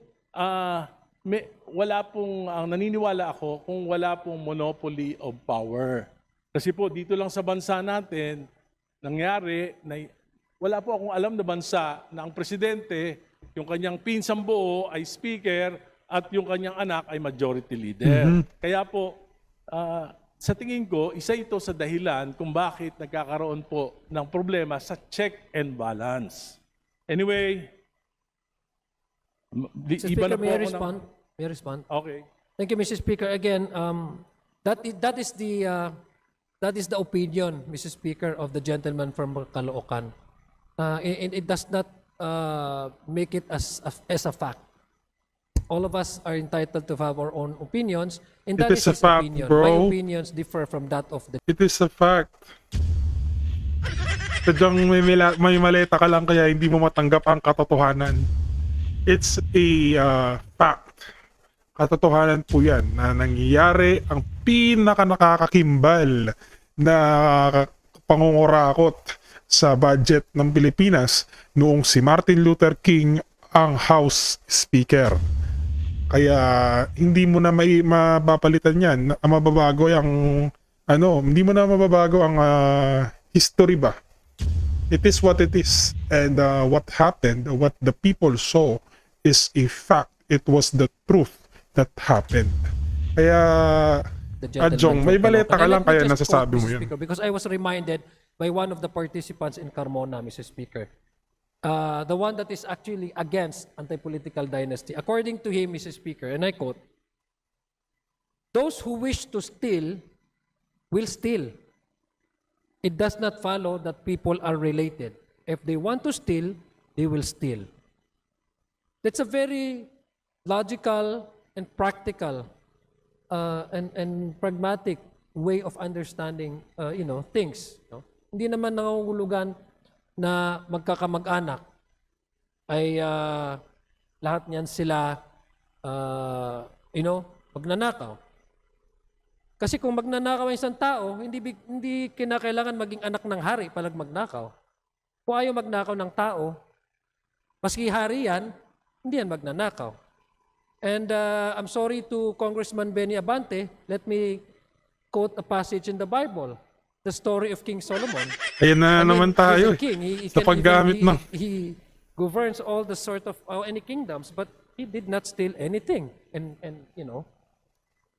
naniniwala ako kung wala pong monopoly of power. Kasi po dito lang sa bansa natin nangyari na wala po akong alam na bansa na ang presidente yung kanyang pinsang buo ay speaker at yung kanyang anak ay majority leader. Kaya po, sa tingin ko, isa ito sa dahilan kung bakit nagkakaroon po ng problema sa check and balance. Anyway, Mr. iba Speaker, na po may I ako respond? May I respond? Okay. Thank you, Mr. Speaker. Again, that is the opinion, Mr. Speaker, of the gentleman from Caloocan. It does not make it as a fact. All of us are entitled to have our own opinions, and that It is is a his fact, opinion. bro. My opinions differ from that of the. It is a fact. Sadyang may maleta ka lang kaya hindi mo matanggap ang katotohanan. It's a fact. Katotohanan po yan na nangyayari ang nakakakimbal na pangungurakot sa budget ng Pilipinas noong si Martin Luther King ang House Speaker. Kaya hindi mo na may mapapalitan yan. Ang mababago ang hindi mo na mababago ang history ba. It is what it is, and what happened, what the people saw is a fact. It was the truth that happened. Kaya the gentleman Jong, may from baleta Caloocan. ka And lang let me kaya just nasasabi quote, mo Mr. yun. Speaker, because I was reminded by one of the participants in Carmona, Mr. Speaker. The one that is actually against anti-political dynasty. According to him, Mr. Speaker, and I quote, "Those who wish to steal will steal. It does not follow that people are related. If they want to steal, they will steal." That's a very logical and practical and pragmatic way of understanding things. No? Hindi naman nangangulugan na magkakamag-anak ay lahat niyan sila magnanakaw. Kasi kung magnanakaw ang isang tao, hindi kinakailangan maging anak ng hari para magnakaw. Kung ayaw magnakaw ng tao, maski hari yan, hindi yan magnanakaw. And I'm sorry to Congressman Benny Abante, let me quote a passage in the Bible, the story of King Solomon. Ayan na I mean, naman tayo. he's a king. Sa paggamit ng... He governs all the sort of any kingdoms, but he did not steal anything. And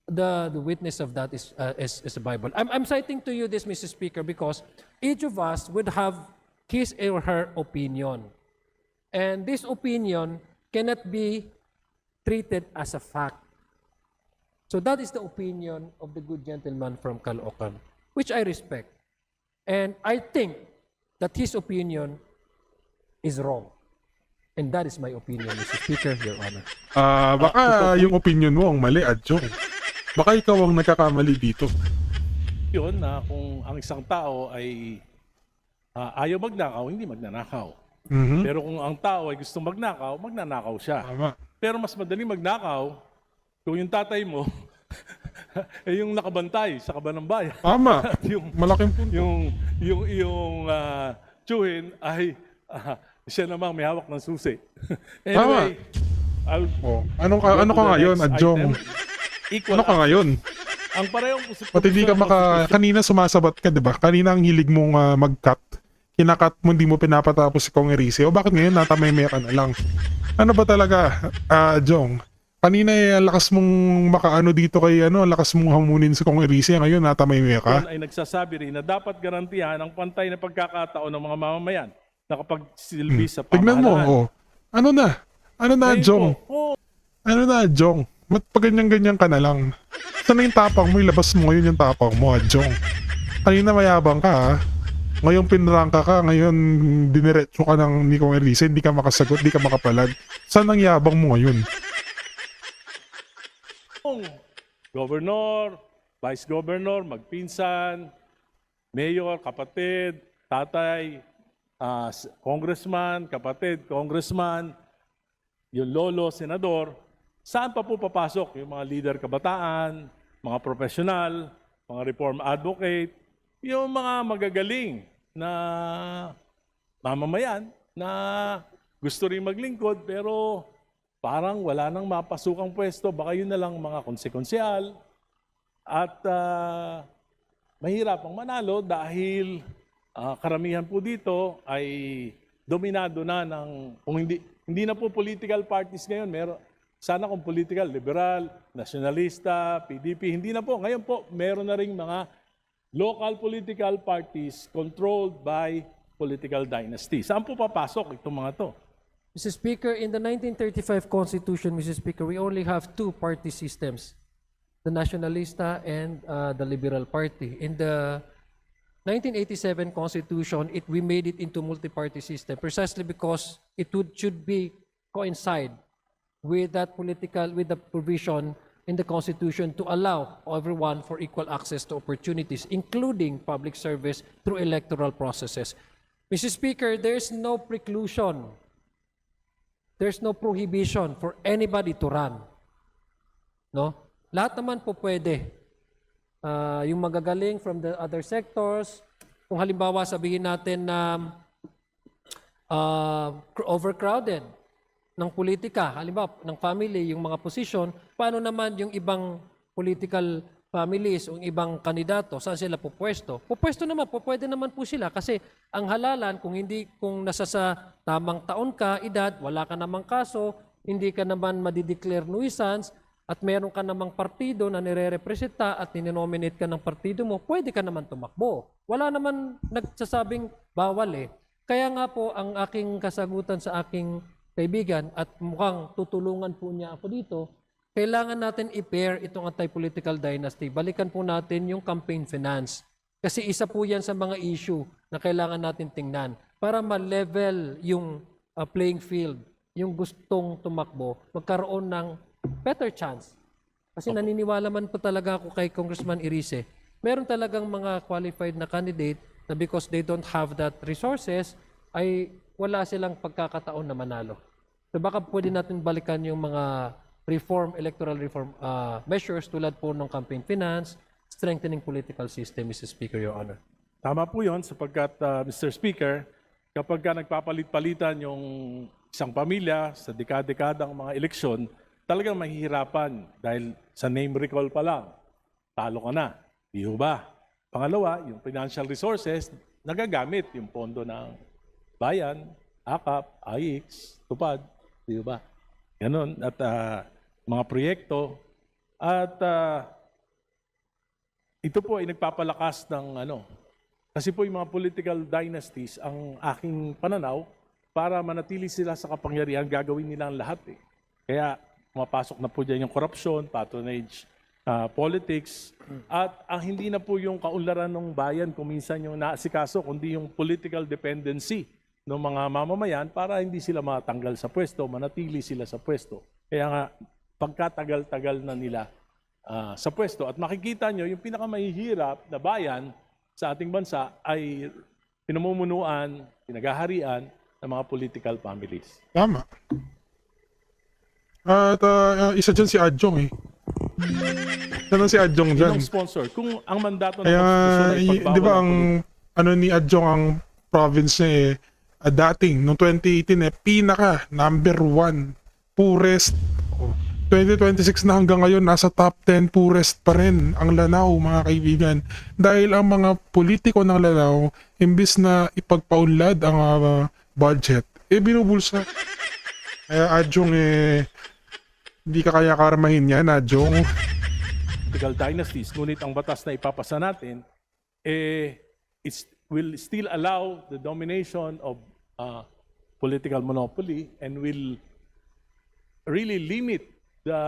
the witness of that is the Bible. I'm citing to you this, Mr. Speaker, because each of us would have his or her opinion. And this opinion cannot be treated as a fact. So that is the opinion of the good gentleman from Caloocan, which I respect. And I think that his opinion is wrong. And that is my opinion, Mr. Speaker, Your Honor. Baka yung opinion mo ang mali, Adjong. Baka ikaw ang nagkakamali dito. Yun na kung ang isang tao ay ayaw magnakaw, hindi magnanakaw. Pero kung ang tao ay gusto magnakaw, magnanakaw siya. Tama. Pero mas madaling magnakaw kung yung tatay mo ay yung nakabantay sa kaban ng bayan. Tama. yung Malaking punto. yung tsuhin ay siya namang may hawak ng susi. Anyway, Ano ka ngayon, Adjong? Equal Ano ka ngayon? ang parehong Pati hindi ka kanina sumasabat ka, di ba? Kanina ang hilig mong mag-cut. Kinakat mo, hindi mo pinapatapos si Kong Erice. O bakit ngayon natamay-maya ka na lang? Ano ba talaga, Jong? Kanina lakas mong makaano dito kay lakas mong hamunin si Kong Erice. Ngayon natamay-maya ka? ay nagsasabi rin na dapat garantihan ang pantay na pagkakataon ng mga mamamayan na kapag silbi sa Tignan mo, pamahalaan. Ano na? Ano na, Ayun Jong? po. Ano na, Jong? Ba't pa ganyan-ganyan ka na lang? Saan na yung tapang mo? Ilabas mo ngayon yung tapang mo, Jong. Kanina mayabang ka, ha? Ngayon pinrangka ka, ngayon diniretso ka ng ni Kong Erice, hindi ka makasagot, hindi ka makapalag. Saan ang yabang mo ngayon? Governor, vice governor, magpinsan, mayor, kapatid, tatay, congressman, kapatid, congressman, yung lolo, senador, saan pa po papasok yung mga leader kabataan, mga profesional, mga reform advocate, yung mga magagaling na mamamayan na gusto rin maglingkod pero parang wala nang mapasukang pwesto, baka yun na lang mga konsekonsyal at mahirapang manalo dahil karamihan po dito ay dominado na ng, kung hindi Hindi na po political parties ngayon. Sana kung political, liberal, nationalista, PDP, hindi na po. Ngayon po, meron na ring mga local political parties controlled by political dynasty. Saan po papasok itong mga to? Mr. Speaker, in the 1935 Constitution, Mr. Speaker, we only have two party systems, the Nacionalista and the Liberal Party. In the 1987 Constitution, we made it into multi-party system precisely because should be coincide with the provision in the Constitution to allow everyone for equal access to opportunities, including public service through electoral processes. Mr. Speaker, there's no preclusion. There's no prohibition for anybody to run. No? Lahat naman po pwede. Yung magagaling from the other sectors, kung halimbawa sabihin natin na overcrowded ng politika, halimbawa ng family, yung mga posisyon, paano naman yung ibang political families o ibang kandidato, saan sila pupwesto? Pupwesto naman, pwede naman po sila kasi ang halalan, kung nasa sa tamang taon ka, edad, wala ka namang kaso, hindi ka naman madideclare nuisance, at meron ka namang partido na nire-representa at nininominate ka ng partido mo, pwede ka naman tumakbo. Wala naman nagsasabing bawal eh. Kaya nga po, ang aking kasagutan sa aking kaibigan at mukhang tutulungan po niya ako dito, kailangan natin i-pair itong anti-political dynasty. Balikan po natin yung campaign finance. Kasi isa po yan sa mga issue na kailangan natin tingnan para ma-level yung playing field, yung gustong tumakbo, magkaroon ng better chance. Kasi naniniwala man po talaga ako kay Congressman Irice, meron talagang mga qualified na candidate na because they don't have that resources, ay wala silang pagkakataon na manalo. So baka pwede natin balikan yung mga electoral reform measures tulad po ng campaign finance, strengthening political system, Mr. Speaker, Your Honor. Tama po yun sapagkat, Mr. Speaker, kapag ka nagpapalit-palitan yung isang pamilya sa dekada-dekadang mga eleksyon, talagang mahihirapan dahil sa name recall pa lang, talo ka na. Di ho ba? Pangalawa, yung financial resources, nagagamit yung pondo ng bayan, AKAP, AIX, TUPAD, di ho ba? Ganon. At mga proyekto. At ito po ay nagpapalakas ng kasi po yung mga political dynasties, ang aking pananaw, para manatili sila sa kapangyarihan, gagawin nila ang lahat eh. Kaya pumapasok na po dyan yung corruption, patronage, politics, at ang hindi na po yung kaunlaran ng bayan kung minsan yung naasikaso, kundi yung political dependency ng mga mamamayan para hindi sila matanggal sa pwesto, manatili sila sa pwesto. Kaya nga, pagkatagal-tagal na nila sa pwesto. At makikita nyo, yung pinakamahihirap na bayan sa ating bansa ay pinamumunuan, pinagaharian ng mga political families. Tama. At isa dyan si Adjong eh. Ano si Adjong dyan? Yung sponsor, kung ang mandato ng Kaya, konstitusyon ay pagbawal di ba ng ang ni Adjong ang province niya dating, noong 2018 pinaka number 1 poorest. 2026 na hanggang ngayon, nasa top 10 poorest pa rin ang Lanao, mga kaibigan. Dahil ang mga politiko ng Lanao, imbis na ipagpaunlad ang budget, binubulsa. Kaya Adjong hindi ka kaya karmahin yan, Adjong. political dynasties. Ngunit ang batas na ipapasa natin, it will still allow the domination of political monopoly and will really limit the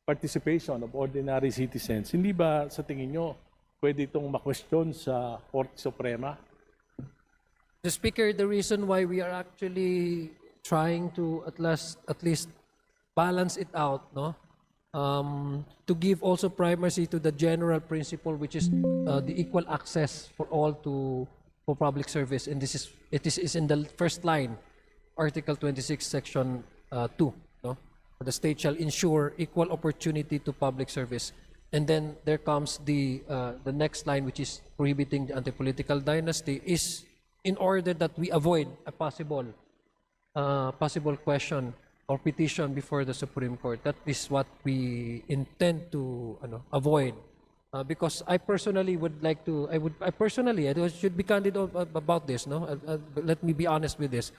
participation of ordinary citizens. Hindi ba sa tingin nyo pwede itong ma-question sa Korte Suprema? Mr. Speaker, the reason why we are actually trying to at least balance it out, no, to give also primacy to the general principle, which is the equal access for all for public service, and it is in the first line, Article 26, Section 2, no. The state shall ensure equal opportunity to public service, and then there comes the next line, which is prohibiting the anti-political dynasty, is in order that we avoid a possible question or petition before the Supreme Court. That is what we intend to avoid. Because I personally would like to, I should be candid about this, no? Let me be honest with this.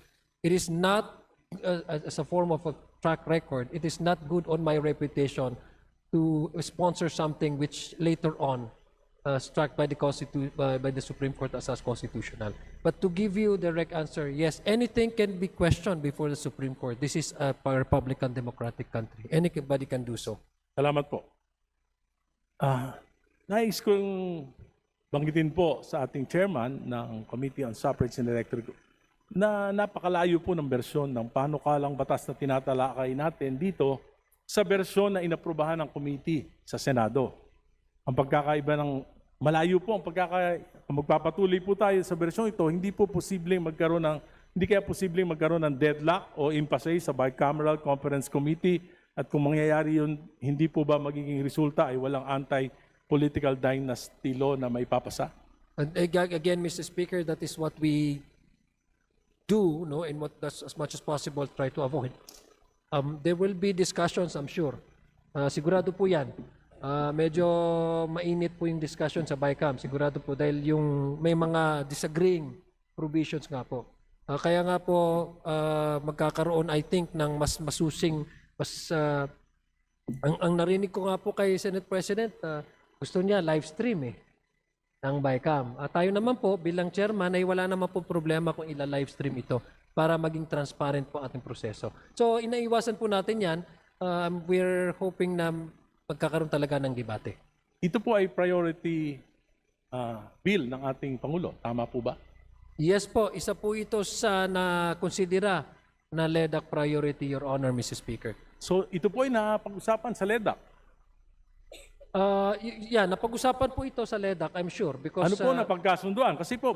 It is not as a form of a track record, it is not good on my reputation to sponsor something which later on struck by by the Supreme Court as constitutional. But to give you the direct answer, yes, anything can be questioned before the Supreme Court. This is a Republican democratic country. Anybody can do so. Salamat po. Nais kong banggitin po sa ating chairman ng Committee on Suffrage and Electoral na napakalayo po ng bersyon ng panukalang batas na tinatalakay natin dito sa bersyon na inaprubahan ng committee sa Senado. Ang pagkakaiba ng malayo po ang kung magpapatuloy po tayo sa bersyon ito, hindi kaya posibleng magkaroon ng deadlock o impasse sa Bicameral Conference Committee at kung mangyayari yun, hindi po ba magiging resulta ay walang anti-political dynasty law na may papasa? And again, Mr. Speaker, that is what we do, no, and what as much as possible try to avoid. There will be discussions, I'm sure. Sigurado po yan. Medyo mainit po yung discussion sa BICAM. Sigurado po dahil yung may mga disagreeing provisions nga po. Kaya nga po magkakaroon, I think, ng mas masusing, ang narinig ko nga po kay Senate President, gusto niya live stream ng BICAM. Tayo naman po bilang chairman ay wala naman po problema kung ila-live stream ito para maging transparent po ating proseso. So inaiwasan po natin yan. We're hoping na magkakaroon talaga ng debate. Ito po ay priority bill ng ating Pangulo. Tama po ba? Yes po, isa po ito sa na-considera na LEDAC priority, Your Honor, Mr. Speaker. So ito po ay napag-usapan sa LEDAC. Napag-usapan po ito sa LEDAC, I'm sure. Because, Ano po napagkasunduan? Kasi po,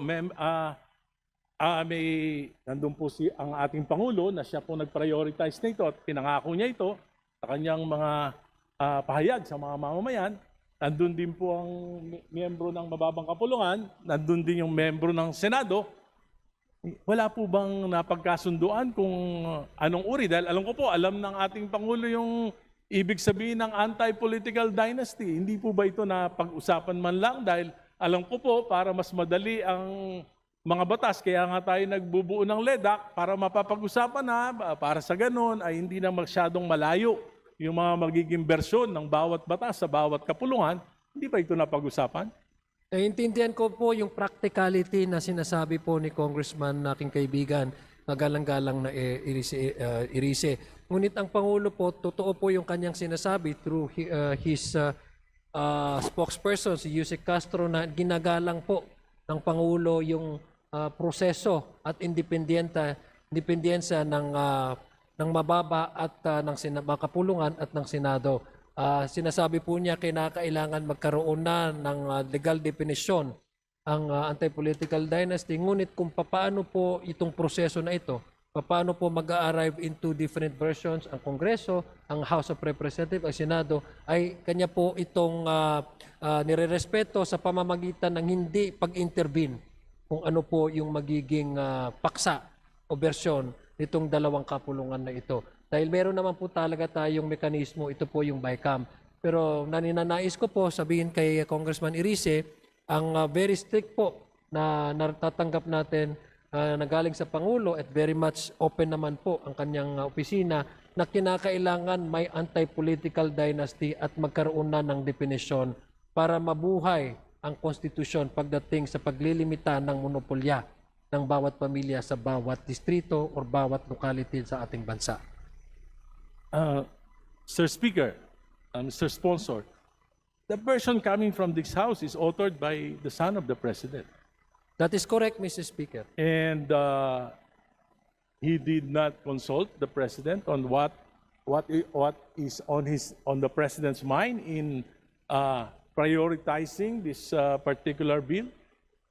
nandun po ang ating Pangulo na siya po nag-prioritize nito at pinangako niya ito sa kanyang mga pahayag sa mga mamamayan. Nandun din po ang miyembro ng mababang kapulungan, nandun din yung miyembro ng Senado. Wala po bang napagkasunduan kung anong uri? Dahil alam ng ating Pangulo yung ibig sabihin ng anti-political dynasty. Hindi po ba ito na pag-usapan man lang? Dahil alam ko po, para mas madali ang mga batas, kaya nga tayo nagbubuo ng LEDAC para mapapag-usapan na, para sa ganun ay hindi na masyadong malayo yung mga magiging bersyon ng bawat batas sa bawat kapulungan. Hindi ba ito napag-usapan? Naiintindihan ko po yung practicality na sinasabi po ni Congressman na aking kaibigan, magalang-galang na Irise. Ngunit ang Pangulo po, totoo po yung kanyang sinasabi through his spokesperson, si Yusek Castro, na ginagalang po ng Pangulo yung proseso at independensa ng mababa at ng makapulungan at ng Senado. Sinasabi po niya kinakailangan magkaroon na ng legal definition ang anti-political dynasty. Ngunit kung paano po itong proseso na ito, paano po mag-arrive into different versions ang Kongreso, ang House of Representatives, ang Senado, ay kanya po itong nirerespeto sa pamamagitan ng hindi pag-intervene kung ano po yung magiging paksa o bersyon nitong dalawang kapulungan na ito. Dahil meron naman po talaga tayong mekanismo, ito po yung BICAM. Pero naninanais ko po sabihin kay Congressman Irise, ang very strict po na natatanggap natin na galing sa Pangulo at very much open naman po ang kanyang opisina na kinakailangan may anti-political dynasty at magkaroon na ng definisyon para mabuhay ang konstitusyon pagdating sa paglilimita ng monopolya ng bawat pamilya sa bawat distrito o bawat locality sa ating bansa. Sir Speaker, Mr. Sponsor, the version coming from this House is authored by the son of the President. That is correct, Mr. Speaker. And he did not consult the President on what is on the President's mind in prioritizing this particular bill.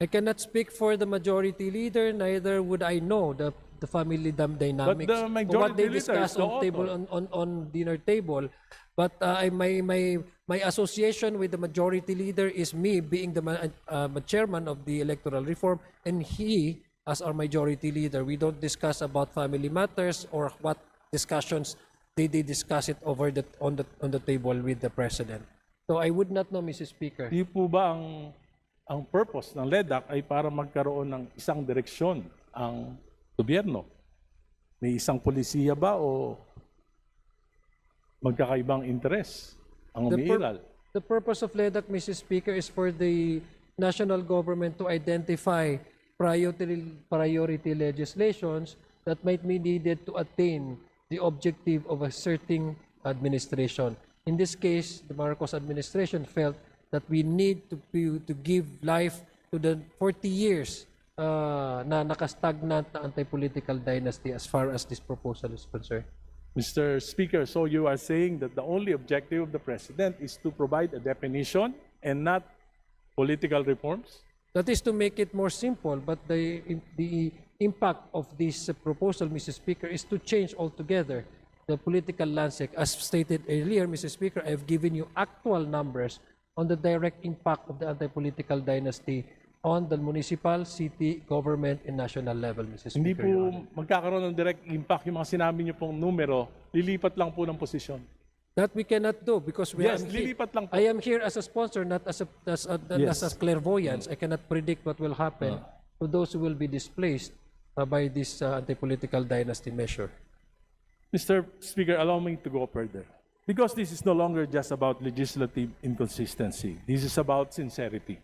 I cannot speak for the majority leader, neither would I know the family dynamics. But the majority what they leader discuss is the on table author. on dinner table. But my association with the majority leader is me being the chairman of the electoral reform, and he as our majority leader. We don't discuss about family matters or what discussions they discuss it over on the table with the president. So I would not know, Mr. Speaker. Di po ba ang purpose ng LEDAC ay para magkaroon ng isang direksyon ang gobyerno? May isang polisiya ba o magkakaibang interes ang umiiral? The purpose of LEDAC, Mr. Speaker, is for the national government to identify priority legislations that might be needed to attain the objective of a certain administration. In this case, the Marcos administration felt that we need to give life to the 40 years na nakastagnant na anti-political dynasty as far as this proposal is concerned. Mr. Speaker, so you are saying that the only objective of the President is to provide a definition and not political reforms? That is to make it more simple, but the impact of this proposal, Mr. Speaker, is to change altogether the political landscape. As stated earlier, Mr. Speaker, I have given you actual numbers on the direct impact of the anti-political dynasty on the municipal, city, government, and national level, Mr. Speaker. Hindi po Your Honor. magkakaroon ng direct impact yung mga sinabi niyo pong numero, lilipat lang po ng posisyon. That we cannot do because Yes, lilipat lang po. I am here as a sponsor, not as Yes. as clairvoyance. I cannot predict what will happen to those who will be displaced by this anti-political dynasty measure. Mr. Speaker, allow me to go further. Because this is no longer just about legislative inconsistency. This is about sincerity.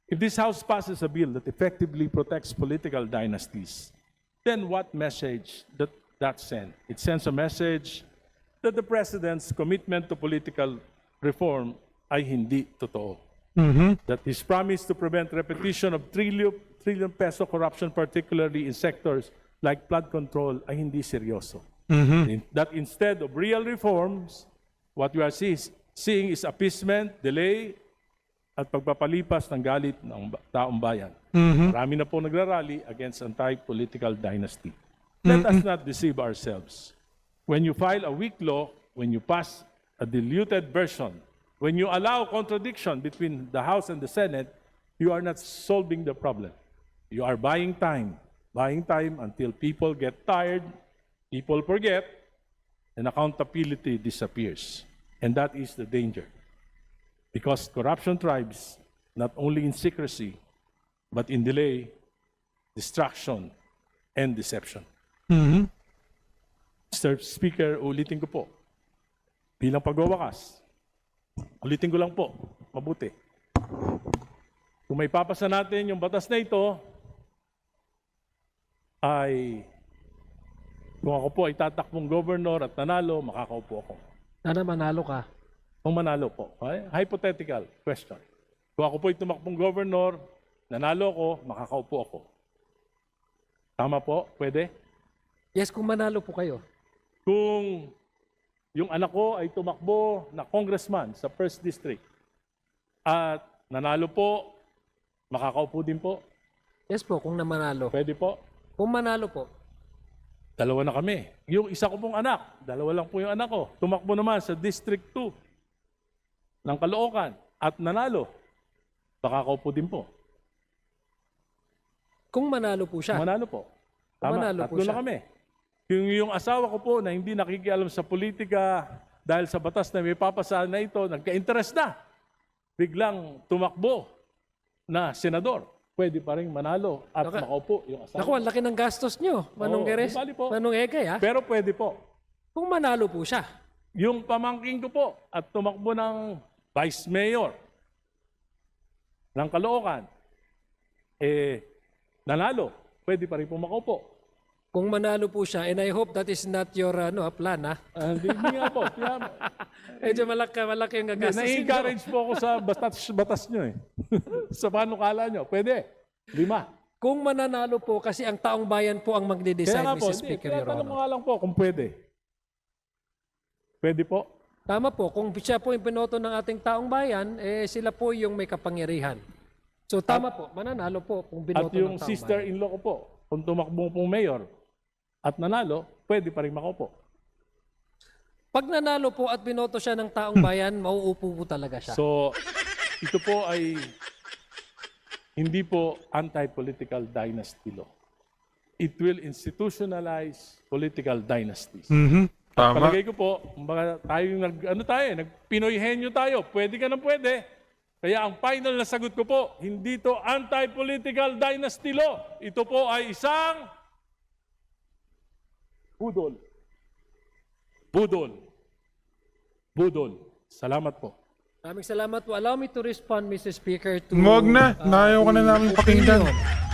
If this House passes a bill that effectively protects political dynasties, then what message that send? It sends a message that the President's commitment to political reform ay hindi totoo. That his promise to prevent repetition of trillion peso corruption, particularly in sectors like flood control, ay hindi seryoso. That instead of real reforms, what we are seeing is appeasement, delay, at pagpapalipas ng galit ng taong bayan. Marami na po nagrarally against anti-political dynasty. Let us not deceive ourselves. When you file a weak law, when you pass a diluted version, when you allow contradiction between the House and the Senate, you are not solving the problem. You are buying time until people get tired, people forget, and accountability disappears. And that is the danger. Because corruption thrives not only in secrecy, but in delay, distraction, and deception. Mr. Speaker, ulitin ko po, bilang pagwawakas, ulitin ko lang po, mabuti. Kung may papasa natin yung batas na ito, ay kung ako po ay tatakbong governor at nanalo, makakaupo ako. Sana manalo ka. Kung manalo po. Okay? Hypothetical question. Kung ako po ay tumakbong governor, nanalo ako, makakaupo ako. Tama po? Pwede? Yes, kung manalo po kayo. Kung yung anak ko ay tumakbo na congressman sa 1st District at nanalo po, makakaupo din po? Yes po, kung namanalo. Pwede po? Kung manalo po. Dalawa na kami. Yung isa ko pong anak, dalawa lang po yung anak ko. Tumakbo naman sa District 2 ng Caloocan at nanalo. Makakaupo din po. Kung manalo po siya. Manalo po. Tama, Manalo po tatlo siya. na kami. Yung asawa ko po na hindi nakikialam sa politika dahil sa batas na may papasa na ito, nagka-interest na. Biglang tumakbo na senador. Pwede pa rin manalo at makaupo yung asawa. Naku, ang laki ng gastos nyo, Manong Oo, Geres. di bali po. Manong Egay, ha? Pero pwede po. Kung manalo po siya. Yung pamangking ko po at tumakbo ng vice mayor ng Caloocan, nanalo. Pwede pa rin po makaupo. Kung manalo po siya, and I hope that is not your plan, ha? Hindi nga po. Medyo malaki yung gagastos. Na-encourage po ako sa batas nyo eh. Sa panukala nyo. Pwede. 5. Kung mananalo po, kasi ang taong bayan po ang magde-decide, Kaya nga po, Mr. Speaker, Your tanong mo Honor. nga lang po kung pwede. Pwede po. Tama po, kung siya po yung pinoto ng ating taong bayan, sila po yung may kapangyarihan. So tama po, mananalo po kung At binoto ng taong yung bayan. sister-in-law ko po, kung tumakbo pong mayor at nanalo, pwede pa rin makaupo. Pag nanalo po at binoto siya ng taong bayan, mauupo po talaga siya. So, ito po ay hindi po anti-political dynasty law. It will institutionalize political dynasties. Tama. Palagay ko po, mga tayo nag-Pinoy-henyo tayo, pwede ka na pwede. Kaya ang final na sagot ko po, hindi to anti-political dynasty law. Ito po ay isang Budol. Budol. Budol. Salamat po. Maraming salamat po. Allow me to respond, Mr. Speaker, to Huwag na. Nayaw ka na namin pakinggan. opinion